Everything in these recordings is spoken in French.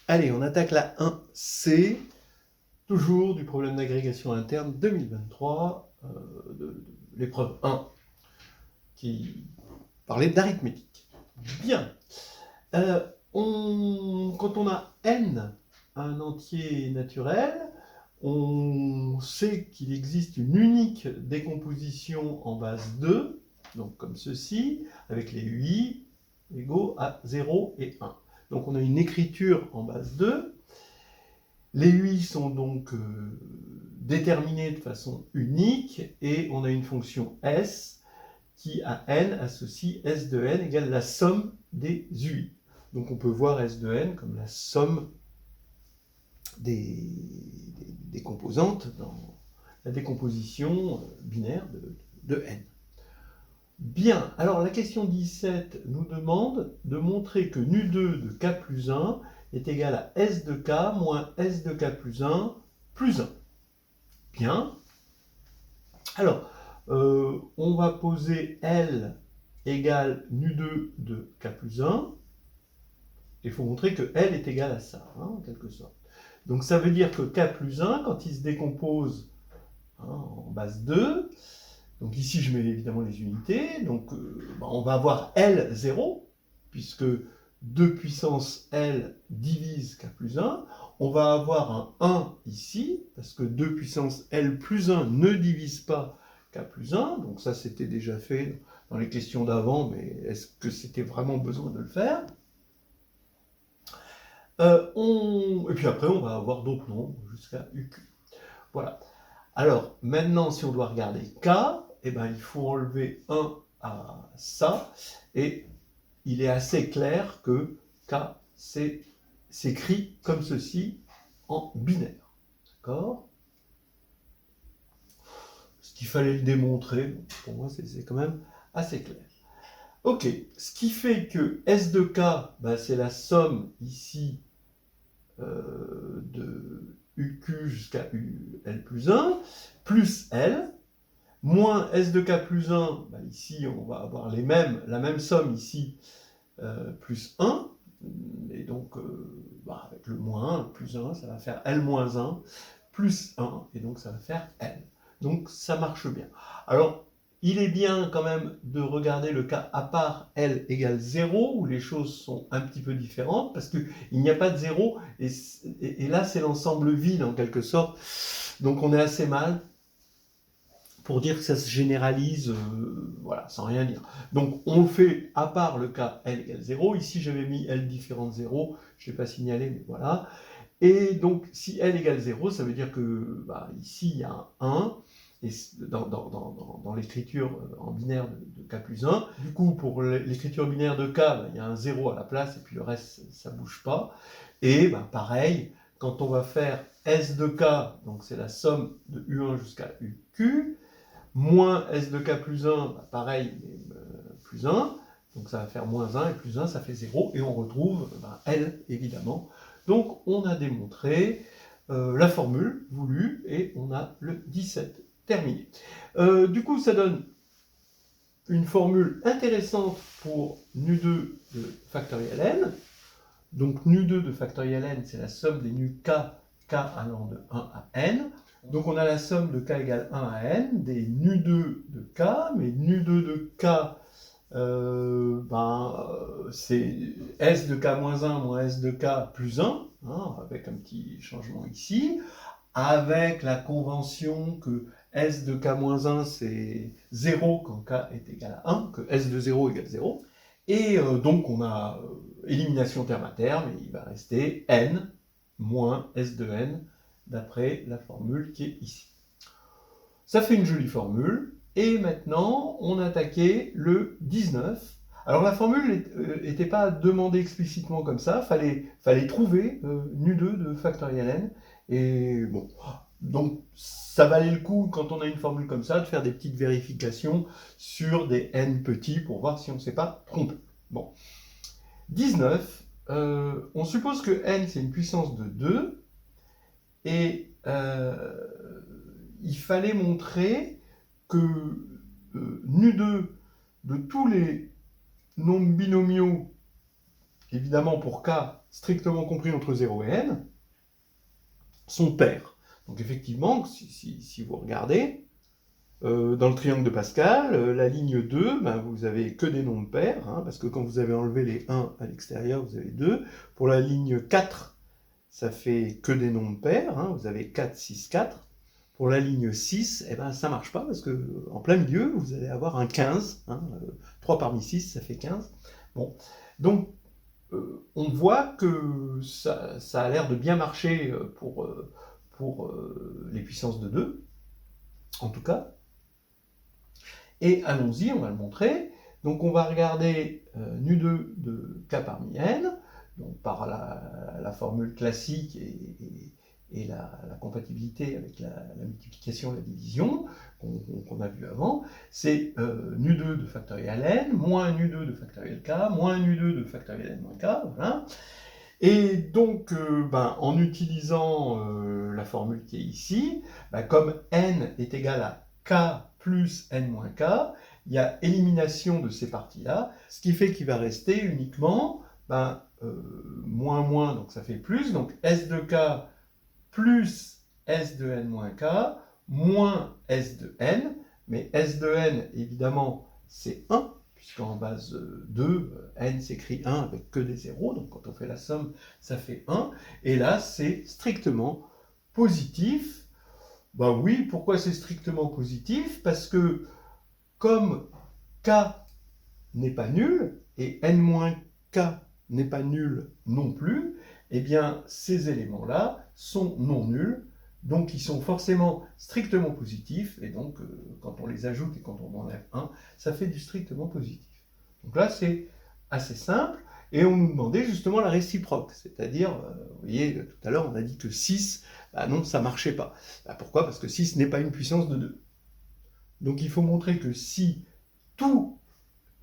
Allez, on attaque la 1C, toujours du problème d'agrégation interne 2023, de l'épreuve 1, qui parlait d'arithmétique. Bien. Quand on a n, un entier naturel, on sait qu'il existe une unique décomposition en base 2, donc comme ceci, avec les UI égaux à 0 et 1. Donc on a une écriture en base 2. Les UI sont donc déterminés de façon unique et on a une fonction S qui à n associe S de n égale la somme des UI. Donc on peut voir S de n comme la somme des composantes dans la décomposition binaire de n. Bien, alors la question 17 nous demande de montrer que nu2 de k plus 1 est égal à S de k moins S de k plus 1 plus 1. Bien. Alors, on va poser L égale nu2 de k plus 1. Il faut montrer que L est égal à ça, en quelque sorte. Donc ça veut dire que k plus 1, quand il se décompose en base 2, donc ici je mets évidemment les unités, donc on va avoir L0, puisque 2 puissance L divise k plus 1. On va avoir un 1 ici, parce que 2 puissance L plus 1 ne divise pas k plus 1, donc ça c'était déjà fait dans les questions d'avant, mais est-ce que c'était vraiment besoin de le faire? Et puis après on va avoir d'autres nombres jusqu'à UQ. Voilà. Alors maintenant si on doit regarder k, eh ben, il faut enlever 1 à ça, et il est assez clair que k s'écrit comme ceci en binaire. D'accord? Ce qu'il fallait le démontrer, pour moi c'est quand même assez clair. Ok, ce qui fait que S de k, ben, c'est la somme ici de UQ jusqu'à UL plus 1, plus L, moins S de k plus 1, ben ici on va avoir la même somme ici, plus 1, et donc avec le moins 1, plus 1, ça va faire L moins 1, plus 1, et donc ça va faire L. Donc ça marche bien. Alors, il est bien quand même de regarder le cas à part L égale 0, où les choses sont un petit peu différentes, parce qu'il n'y a pas de 0, et là c'est l'ensemble vide en quelque sorte, donc on est assez mal pour dire que ça se généralise, voilà, sans rien dire. Donc on le fait à part le cas L égale 0, ici j'avais mis L différent de 0, je ne l'ai pas signalé, mais voilà. Et donc si L égale 0, ça veut dire que ici il y a un 1, et dans l'écriture en binaire de k plus 1. Du coup, pour l'écriture binaire de k, il y a un 0 à la place, et puis le reste, ça ne bouge pas. Et pareil, quand on va faire S de k, donc c'est la somme de U1 jusqu'à UQ, moins S de k plus 1, pareil, mais plus 1, donc ça va faire moins 1, et plus 1, ça fait 0, et on retrouve L, évidemment. Donc on a démontré la formule voulue, et on a le 17 terminé. Du coup, ça donne une formule intéressante pour nu2 de factoriel n. Donc nu2 de factoriel n, c'est la somme des nus k allant de 1 à n. Donc on a la somme de k égale 1 à n, des nu2 de k, mais nu2 de k, c'est s de k moins 1 moins s de k plus 1, avec un petit changement ici, avec la convention que s de k moins 1 c'est 0 quand k est égal à 1, que s de 0 égale 0. Et donc on a élimination terme à terme, et il va rester n moins s de n, d'après la formule qui est ici. Ça fait une jolie formule, et maintenant on attaquait le 19. Alors la formule n'était pas demandée explicitement comme ça, fallait trouver nu2 de factoriel n, et bon, donc ça valait le coup quand on a une formule comme ça de faire des petites vérifications sur des n petits pour voir si on ne s'est pas trompé. Bon, 19, on suppose que n c'est une puissance de 2, et il fallait montrer que nu2 de tous les nombres binomiaux évidemment pour k strictement compris entre 0 et n, sont pairs. Donc effectivement, si vous regardez, dans le triangle de Pascal, la ligne 2, ben, vous avez que des nombres pairs, hein, parce que quand vous avez enlevé les 1 à l'extérieur, vous avez 2. Pour la ligne 4, ça fait que des nombres pairs, hein, vous avez 4, 6, 4. Pour la ligne 6, eh ben, ça ne marche pas, parce qu'en plein milieu, vous allez avoir un 15. Hein, 3 parmi 6, ça fait 15. Bon. Donc, on voit que ça a l'air de bien marcher pour les puissances de 2, en tout cas. Et allons-y, on va le montrer. Donc on va regarder nu2 de k parmi n, donc par la formule classique et la compatibilité avec la multiplication et la division qu'on a vu avant. C'est nu2 de factoriel n, moins nu2 de factoriel k, moins nu2 de factoriel n moins k, voilà. Et donc, en utilisant la formule qui est ici, comme n est égal à k plus n moins k, il y a élimination de ces parties-là, ce qui fait qu'il va rester uniquement moins moins, donc ça fait plus, donc s de k plus s de n moins k, moins s de n, mais s de n, évidemment, c'est 1, puisqu'en base 2, n s'écrit 1 avec que des zéros, donc quand on fait la somme, ça fait 1, et là, c'est strictement positif. Ben oui, pourquoi c'est strictement positif? Parce que comme k n'est pas nul, et n-k n'est pas nul non plus, eh bien, ces éléments-là sont non nuls, donc ils sont forcément strictement positifs, et donc quand on les ajoute et quand on enlève 1, ça fait du strictement positif. Donc là, c'est assez simple, et on nous demandait justement la réciproque, c'est-à-dire, vous voyez, tout à l'heure, on a dit que 6, non, ça ne marchait pas. Pourquoi? Parce que 6 n'est pas une puissance de 2. Donc il faut montrer que si tous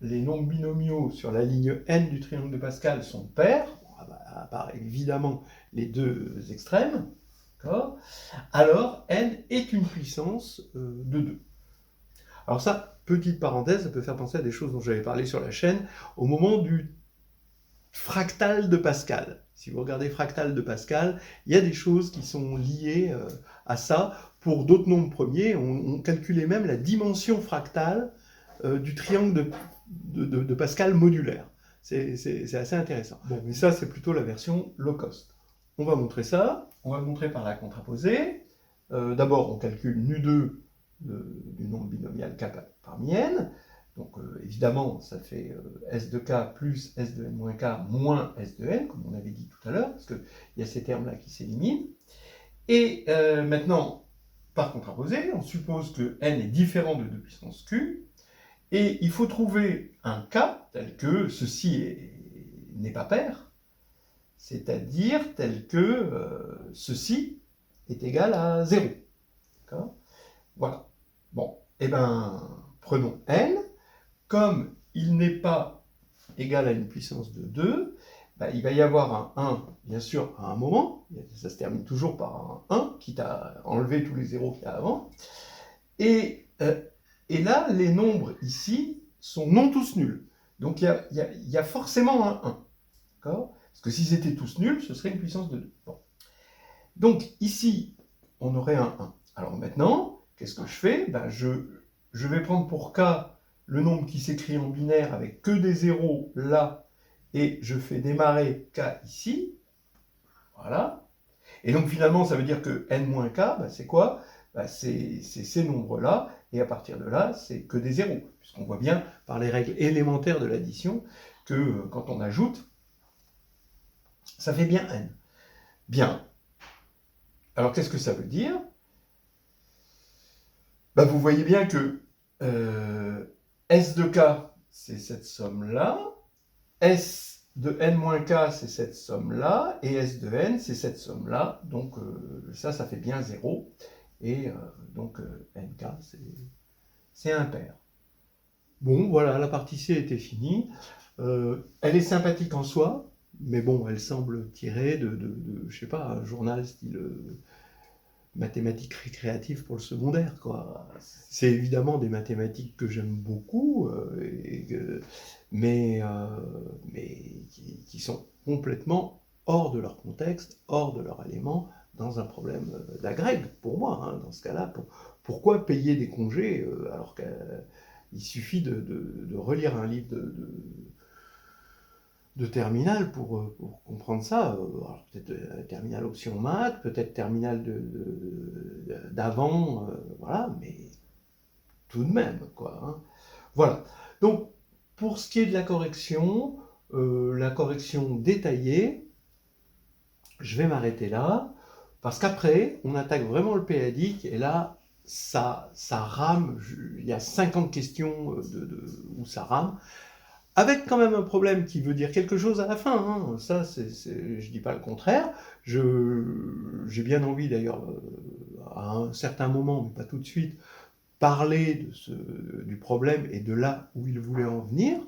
les nombres binomiaux sur la ligne n du triangle de Pascal sont pairs, à part évidemment les deux extrêmes, alors n est une puissance de 2. Alors ça, petite parenthèse, ça peut faire penser à des choses dont j'avais parlé sur la chaîne, au moment du fractal de Pascal. Si vous regardez fractal de Pascal, il y a des choses qui sont liées à ça. Pour d'autres nombres premiers, on calculait même la dimension fractale du triangle de Pascal modulaire. C'est assez intéressant. Bon, mais ça, c'est plutôt la version low cost. On va montrer ça. On va le montrer par la contraposée. D'abord, on calcule nu2 du nombre binomial k parmi n. Donc évidemment, ça fait s de k plus s de n moins k moins s de n, comme on avait dit tout à l'heure, parce qu'il y a ces termes-là qui s'éliminent. Et maintenant, par contraposé, on suppose que n est différent de 2 puissance q, et il faut trouver un cas tel que ceci n'est pas pair, c'est-à-dire tel que ceci est égal à 0. D'accord ? Voilà. Bon, eh bien, prenons n. Comme il n'est pas égal à une puissance de 2, il va y avoir un 1, bien sûr, à un moment. Ça se termine toujours par un 1, quitte à enlever tous les zéros qu'il y a avant. Et là, les nombres ici sont non tous nuls. Donc il y a forcément un 1. D'accord ? Parce que si c'était tous nuls, ce serait une puissance de 2. Bon. Donc ici, on aurait un 1. Alors maintenant, qu'est-ce que je fais? Je vais prendre pour k le nombre qui s'écrit en binaire avec que des zéros là, et je fais démarrer k ici. Voilà. Et donc finalement, ça veut dire que n-k, c'est quoi? C'est ces nombres-là, et à partir de là, c'est que des zéros, puisqu'on voit bien par les règles élémentaires de l'addition que quand on ajoute, ça fait bien n. Bien. Alors qu'est-ce que ça veut dire? Vous voyez bien que S de k, c'est cette somme-là, S de n-k, c'est cette somme-là, et S de n, c'est cette somme-là. Donc ça fait bien 0. Et donc nk, c'est impair. Bon, voilà, la partie C était finie. Elle est sympathique en soi, mais bon, elle semble tirée de je sais pas, un journal style mathématiques récréatives pour le secondaire, quoi. C'est évidemment des mathématiques que j'aime beaucoup, mais qui sont complètement hors de leur contexte, hors de leur élément, dans un problème d'agrég, pour moi. Hein, dans ce cas-là, pourquoi payer des congés alors qu'il suffit de relire un livre de terminale pour comprendre ça. Alors peut-être terminale option maths, peut-être terminale d'avant, voilà, mais tout de même, quoi. Hein. Voilà. Donc, pour ce qui est de la correction détaillée, je vais m'arrêter là, parce qu'après, on attaque vraiment le péadique, et là, ça rame, il y a 50 questions où ça rame, avec quand même un problème qui veut dire quelque chose à la fin, hein. Ça, je dis pas le contraire. J'ai bien envie d'ailleurs, à un certain moment, mais pas tout de suite, parler du problème et de là où il voulait en venir,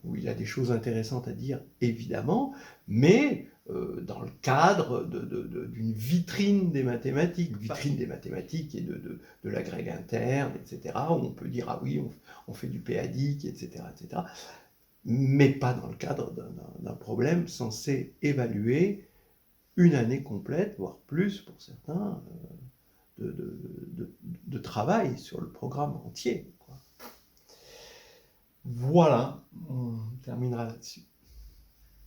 où il a des choses intéressantes à dire, évidemment, mais dans le cadre d'une vitrine des mathématiques et de l'agrég interne, etc., où on peut dire, ah oui, on fait du péadique, etc., etc., mais pas dans le cadre d'un problème censé évaluer une année complète, voire plus pour certains, de travail sur le programme entier, quoi. Voilà, on terminera là-dessus.